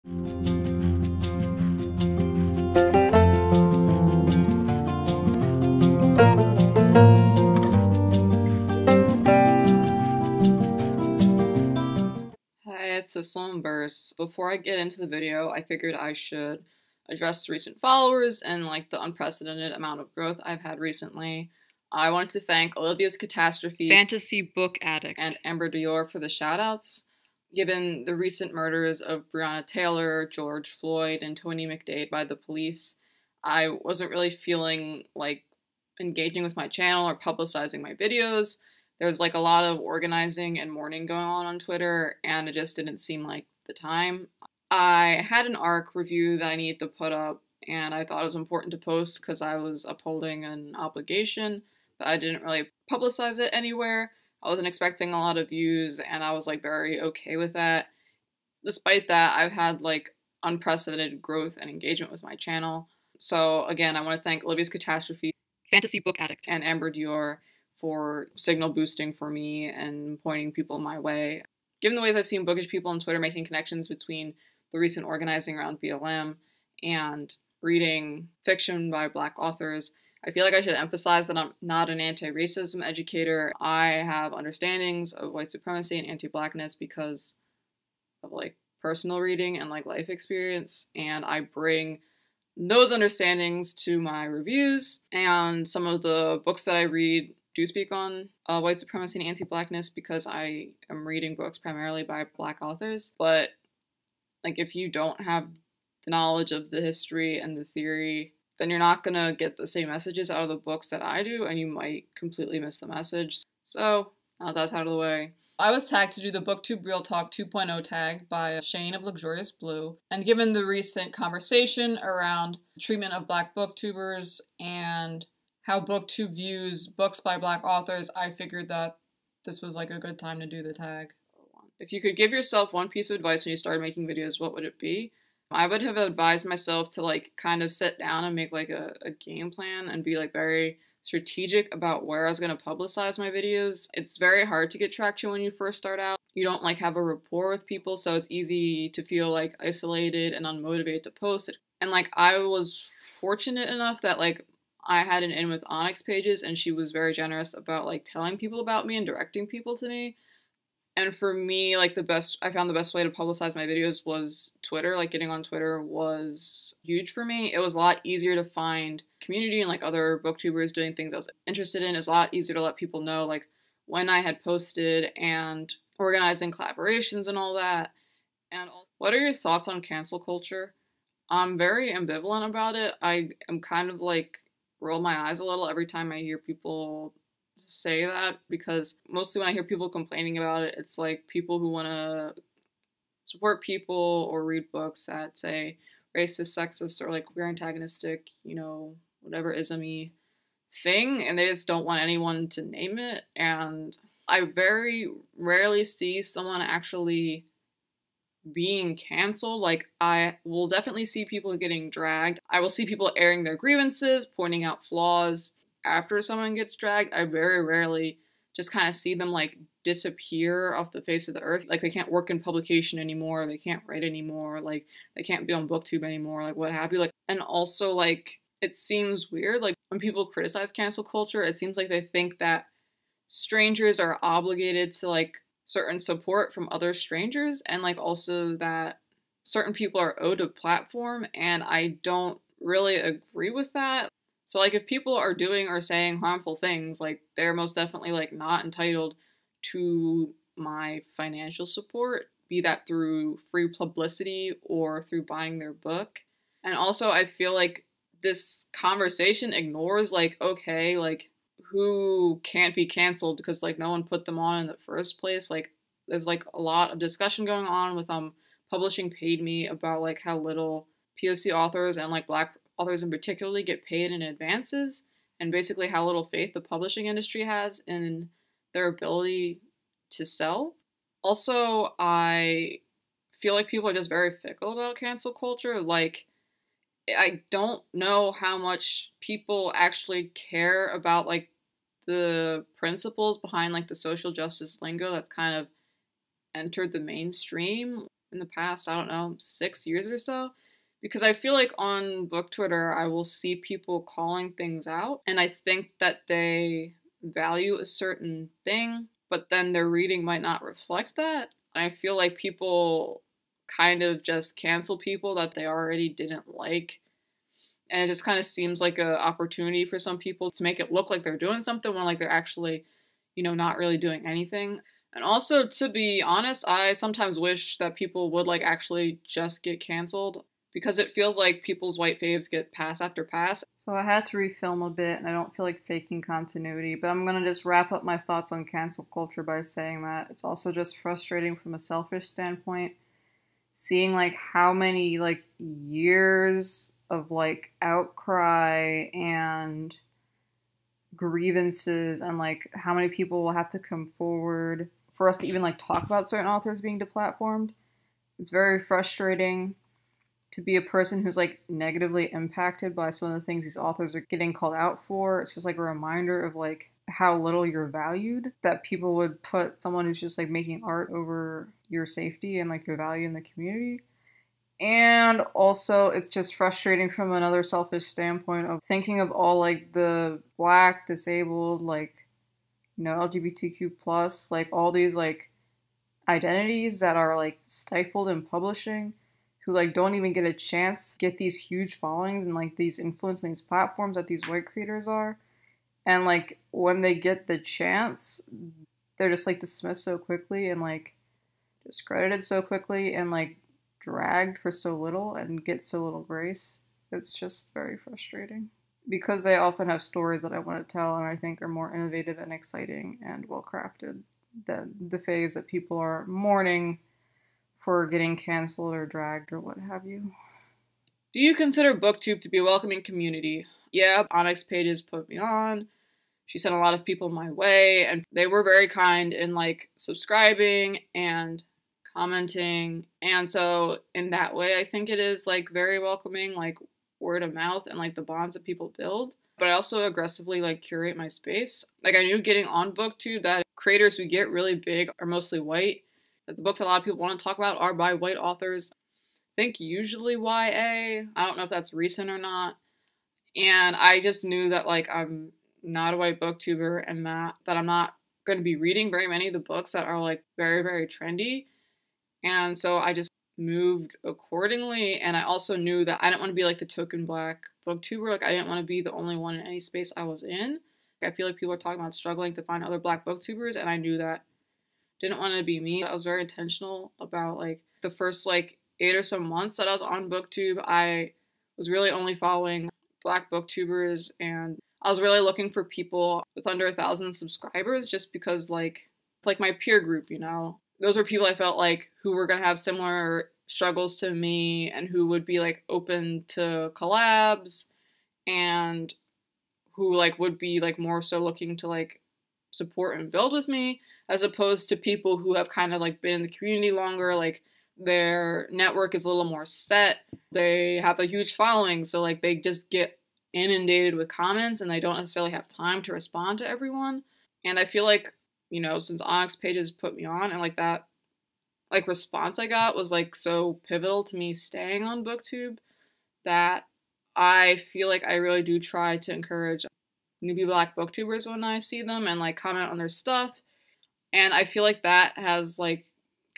Hi, it's this one verse. Before I get into the video, I figured I should address recent followers and like the unprecedented amount of growth I've had recently. I wanted to thank Olivia's Catastrophe, Fantasy Book Addict, and Amber Dior for the shoutouts. Given the recent murders of Breonna Taylor, George Floyd, and Tony McDade by the police, I wasn't really feeling like engaging with my channel or publicizing my videos. There's like a lot of organizing and mourning going on Twitter, and it just didn't seem like the time. I had an ARC review that I needed to put up, and I thought it was important to post because I was upholding an obligation, but I didn't really publicize it anywhere. I wasn't expecting a lot of views, and I was like very okay with that. Despite that, I've had like unprecedented growth and engagement with my channel. So again, I want to thank Olivia's Catastrophe, Fantasy Book Addict, and Amber Dior for signal boosting for me and pointing people my way. Given the ways I've seen bookish people on Twitter making connections between the recent organizing around BLM and reading fiction by Black authors, I feel like I should emphasize that I'm not an anti-racism educator. I have understandings of white supremacy and anti-Blackness because of like personal reading and like life experience, and I bring those understandings to my reviews, and some of the books that I read do speak on white supremacy and anti-Blackness because I am reading books primarily by Black authors. But like, if you don't have the knowledge of the history and the theory, then you're not gonna get the same messages out of the books that I do, and you might completely miss the message. So now that's out of the way, I was tagged to do the Booktube Real Talk 2.0 tag by Shane of Luxurious Blue, and given the recent conversation around the treatment of Black booktubers and how Booktube views books by Black authors, I figured that this was like a good time to do the tag. If you could give yourself one piece of advice when you started making videos, what would it be? I would have advised myself to like kind of sit down and make like a game plan and be like very strategic about where I was going to publicize my videos. It's very hard to get traction when you first start out. You don't like have a rapport with people, so it's easy to feel like isolated and unmotivated to post it. And like, I was fortunate enough that like I had an in with Onyx pages, and she was very generous about like telling people about me and directing people to me. And for me, like I found the best way to publicize my videos was Twitter. Like, getting on Twitter was huge for me. It was a lot easier to find community and like other booktubers doing things I was interested in. It's a lot easier to let people know like when I had posted and organizing collaborations and all that. And also, what are your thoughts on cancel culture? I'm very ambivalent about it. I am kind of like roll my eyes a little every time I hear people say that, because mostly when I hear people complaining about it, it's like people who want to support people or read books that say racist, sexist, or like queer antagonistic, you know, whatever ism-y thing, and they just don't want anyone to name it. And I very rarely see someone actually being canceled. Like, I will definitely see people getting dragged. I will see people airing their grievances, pointing out flaws after someone gets dragged. I very rarely just kind of see them like disappear off the face of the earth. Like, they can't work in publication anymore, they can't write anymore, like they can't be on Booktube anymore, like what have you. Like, and also like, it seems weird, like when people criticize cancel culture, it seems like they think that strangers are obligated to like certain support from other strangers, and like also that certain people are owed a platform, and I don't really agree with that. So like, if people are doing or saying harmful things, like they're most definitely like not entitled to my financial support, be that through free publicity or through buying their book. And also, I feel like this conversation ignores like, okay, like who can't be canceled because like no one put them on in the first place. Like, there's like a lot of discussion going on with Publishing Paid Me about like how little POC authors and like Black authors in particular get paid in advances, and basically how little faith the publishing industry has in their ability to sell. Also, I feel like people are just very fickle about cancel culture. Like, I don't know how much people actually care about like the principles behind like the social justice lingo that's kind of entered the mainstream. in the past, I don't know, 6 years or so. Because I feel like on book Twitter, I will see people calling things out, and I think that they value a certain thing, but then their reading might not reflect that. And I feel like people kind of just cancel people that they already didn't like. And it just kind of seems like an opportunity for some people to make it look like they're doing something when like they're actually, not really doing anything. And also, to be honest, I sometimes wish that people would like actually just get canceled, because it feels like people's white faves get pass after pass. So I had to refilm a bit, and I don't feel like faking continuity, but I'm gonna just wrap up my thoughts on cancel culture by saying that it's also just frustrating from a selfish standpoint, seeing like how many like years of like outcry and grievances and like how many people will have to come forward for us to even like talk about certain authors being deplatformed. It's very frustrating to be a person who's like negatively impacted by some of the things these authors are getting called out for. It's just like a reminder of like how little you're valued, that people would put someone who's just like making art over your safety and like your value in the community. And also, it's just frustrating from another selfish standpoint of thinking of all like the Black, disabled, like, LGBTQ plus, like all these like identities that are like stifled in publishing, who like don't even get a chance to get these huge followings and like these influence and these platforms that these white creators are. And like when they get the chance, they're just like dismissed so quickly and like discredited so quickly and like dragged for so little and get so little grace. It's just very frustrating, because they often have stories that I want to tell and I think are more innovative and exciting and well crafted than the faves that people are mourning for getting canceled or dragged or what have you. Do you consider Booktube to be a welcoming community? Yeah, Onyx Pages put me on. She sent a lot of people my way, and they were very kind in like subscribing and commenting. And so in that way, I think it is like very welcoming, like word of mouth and like the bonds that people build. But I also aggressively like curate my space. Like I knew getting on Booktube that creators who get really big are mostly white, that the books a lot of people want to talk about are by white authors. I think usually YA. I don't know if that's recent or not. And I just knew that like I'm not a white booktuber and that I'm not going to be reading very many of the books that are like very, very trendy. And so I just moved accordingly. And I also knew that I didn't want to be like the token Black booktuber. Like I didn't want to be the only one in any space I was in. I feel like people are talking about struggling to find other Black booktubers, and I knew that didn't want to be me. I was very intentional about like the first like 8 or so months that I was on Booktube. I was really only following Black booktubers, and I was really looking for people with under 1,000 subscribers, just because like it's like my peer group, Those were people I felt like who were gonna have similar struggles to me and who would be like open to collabs and who like would be like more so looking to like support and build with me, as opposed to people who have kind of like been in the community longer, like their network is a little more set, they have a huge following, so like they just get inundated with comments and they don't necessarily have time to respond to everyone. And I feel like, since Onyx Pages put me on and like that like response I got was like so pivotal to me staying on Booktube, that I feel like I really do try to encourage newbie Black booktubers when I see them and like comment on their stuff. And I feel like that has like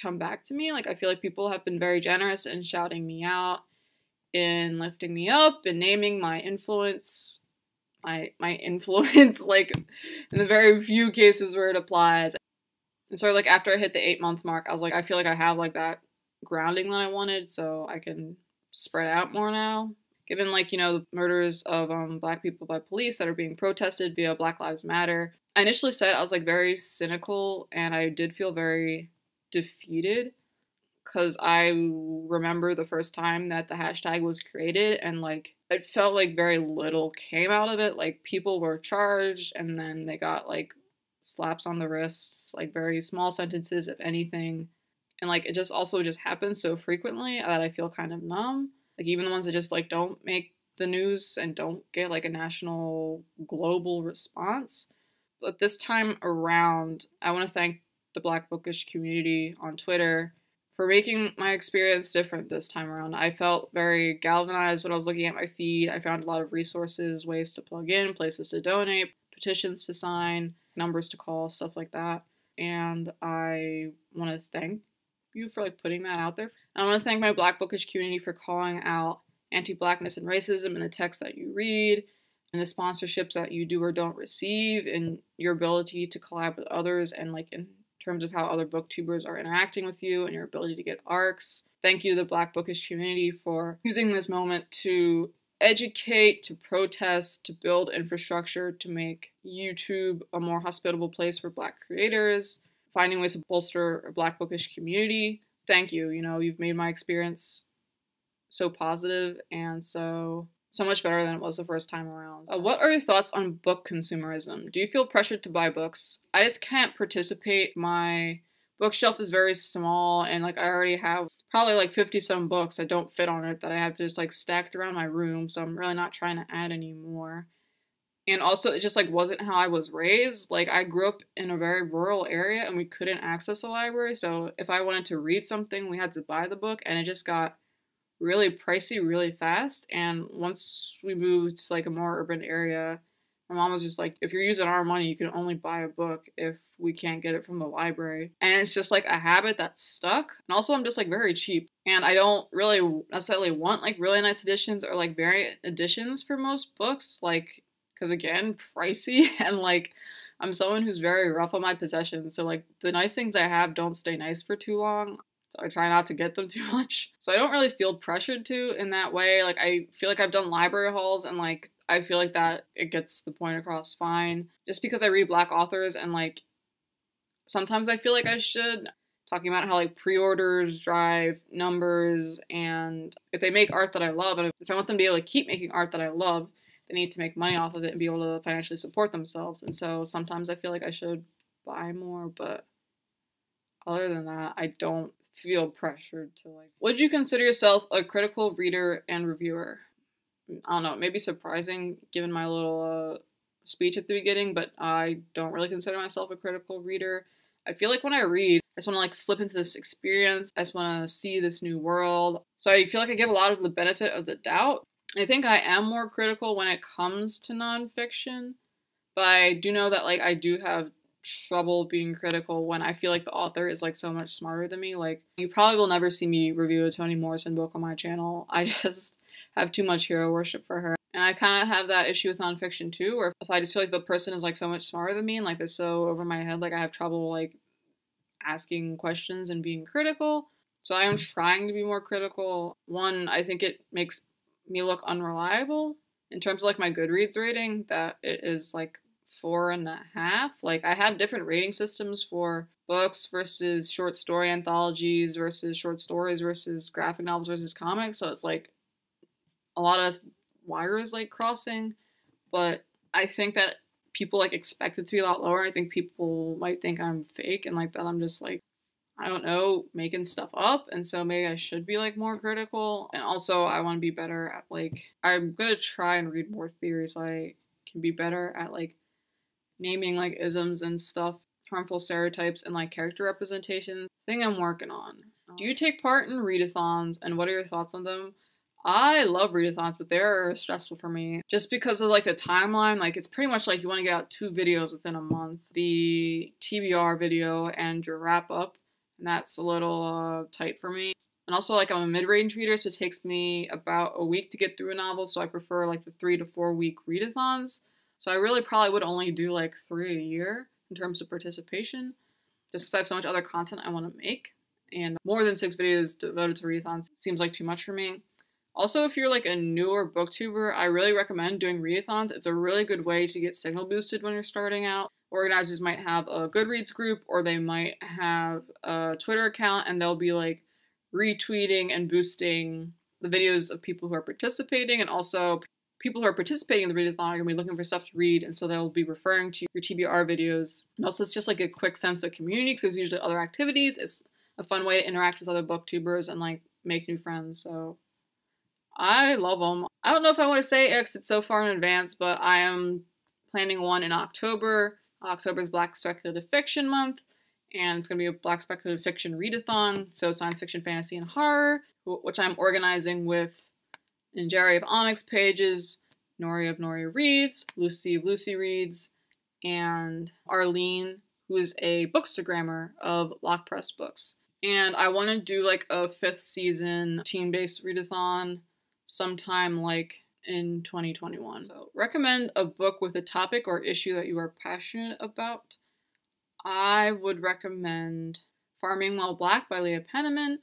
come back to me. Like I feel like people have been very generous in shouting me out, in lifting me up, and naming my influence. My influence, like in the very few cases where it applies. And sort of like after I hit the 8-month mark, I was like, I feel like I have like that grounding that I wanted, so I can spread out more now. Given like, the murders of Black people by police that are being protested via Black Lives Matter, I initially said I was like very cynical, and I did feel very defeated, because I remember the first time that the hashtag was created, and like it felt like very little came out of it. Like people were charged and then they got like slaps on the wrists, like very small sentences if anything. And like it just also just happens so frequently that I feel kind of numb. Like even the ones that just like don't make the news and don't get like a national global response. But this time around, I want to thank the Black bookish community on Twitter for making my experience different this time around. I felt very galvanized when I was looking at my feed. I found a lot of resources, ways to plug in, places to donate, petitions to sign, numbers to call, stuff like that. And I want to thank you for like putting that out there. And I want to thank my Black bookish community for calling out anti-Blackness and racism in the text that you read, and the sponsorships that you do or don't receive, and your ability to collab with others, and like in terms of how other booktubers are interacting with you and your ability to get arcs. Thank you to the Black bookish community for using this moment to educate, to protest, to build infrastructure, to make YouTube a more hospitable place for Black creators, finding ways to bolster a Black bookish community. Thank you. You know, you've made my experience so positive and so much better than it was the first time around. What are your thoughts on book consumerism? Do you feel pressured to buy books? I just can't participate. My bookshelf is very small, and like I already have probably like 50 some books that don't fit on it that I have just like stacked around my room, so I'm really not trying to add any more. And also, it just like wasn't how I was raised. Like, I grew up in a very rural area and we couldn't access the library, so if I wanted to read something, we had to buy the book, and it just got really pricey really fast. And once we moved to like a more urban area, my mom was just like, if you're using our money, you can only buy a book if we can't get it from the library. And it's just like a habit that's stuck. And also, I'm just like very cheap, and I don't really necessarily want like really nice editions or like variant editions for most books, like, because again, pricey, and like I'm someone who's very rough on my possessions, so like the nice things I have don't stay nice for too long. So I try not to get them too much. So I don't really feel pressured to in that way. Like, I feel like I've done library hauls, and like I feel like that it gets the point across fine. Just because I read Black authors, and like sometimes I feel like I should. Talking about how like pre-orders drive numbers, and if they make art that I love, and if I want them to be able to keep making art that I love, they need to make money off of it and be able to financially support themselves. And so sometimes I feel like I should buy more, but other than that, I don't feel pressured to like. Would you consider yourself a critical reader and reviewer? I don't know, maybe surprising given my little speech at the beginning, but I don't really consider myself a critical reader. I feel like when I read, I just want to like slip into this experience. I just want to see this new world. So I feel like I give a lot of the benefit of the doubt. I think I am more critical when it comes to nonfiction, but I do know that like I do have trouble being critical when I feel like the author is like so much smarter than me. Like, you probably will never see me review a Toni Morrison book on my channel. I just have too much hero worship for her. And I kind of have that issue with nonfiction too, where if I just feel like the person is like so much smarter than me and like they're so over my head, like I have trouble like asking questions and being critical. So I am trying to be more critical. One, I think it makes me look unreliable in terms of like my Goodreads rating, that it is like 4.5. Like, I have different rating systems for books versus short story anthologies versus short stories versus graphic novels versus comics, so it's like a lot of wires like crossing. But I think that people like expect it to be a lot lower. I think people might think I'm fake and like that I'm just like, I don't know, making stuff up, and so maybe I should be like more critical. And also I want to be better at like, I'm gonna try and read more theory so I can be better at like naming like isms and stuff, harmful stereotypes, and like character representation. Thing I'm working on. Do you take part in readathons, and what are your thoughts on them? I love readathons, but they're stressful for me just because of like the timeline. Like, it's pretty much like you want to get out 2 videos within a month, the TBR video and your wrap up, and that's a little tight for me. And also, like, I'm a mid-range reader, so it takes me about a week to get through a novel, so I prefer like the 3 to 4 week readathons. So I really probably would only do like 3 a year in terms of participation, just because I have so much other content I want to make, and more than 6 videos devoted to readathons seems like too much for me. Also, if you're like a newer booktuber, I really recommend doing readathons. It's a really good way to get signal boosted when you're starting out. Organizers might have a Goodreads group, or they might have a Twitter account, and they'll be like retweeting and boosting the videos of people who are participating, and also people who are participating in the readathon are going to be looking for stuff to read, and so they'll be referring to your TBR videos. And also, it's just like a quick sense of community, because there's usually other activities. It's a fun way to interact with other booktubers and like make new friends, so I love them. I don't know if I want to say it because it's so far in advance, but I am planning one in October. October is Black Speculative Fiction Month, and it's going to be a Black speculative fiction readathon, so science fiction, fantasy, and horror, which I'm organizing with Jerry of Onyx pages, Nori of Nori Reads, Lucy of Lucy Reads, and Arlene, who is a bookstagrammer of Lock Press Books. And I want to do like a 5th season team-based readathon sometime like in 2021. So recommend a book with a topic or issue that you are passionate about. I would recommend Farming While Black by Leah Penniman.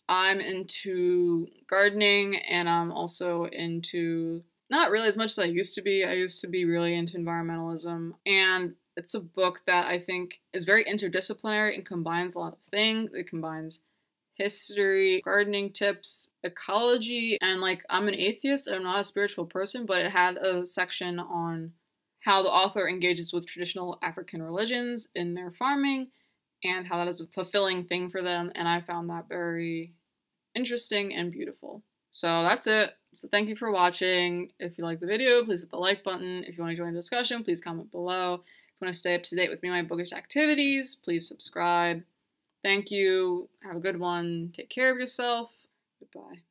I'm into gardening, and I'm also into, not really as much as I used to be. I used to be really into environmentalism, and it's a book that I think is very interdisciplinary and combines a lot of things. It combines history, gardening tips, ecology, and like, I'm an atheist and I'm not a spiritual person, but it had a section on how the author engages with traditional African religions in their farming and how that is a fulfilling thing for them, and I found that very interesting and beautiful. So that's it. So thank you for watching. If you like the video, please hit the like button. If you want to join the discussion, please comment below. If you want to stay up to date with me and my bookish activities, please subscribe. Thank you. Have a good one. Take care of yourself. Goodbye.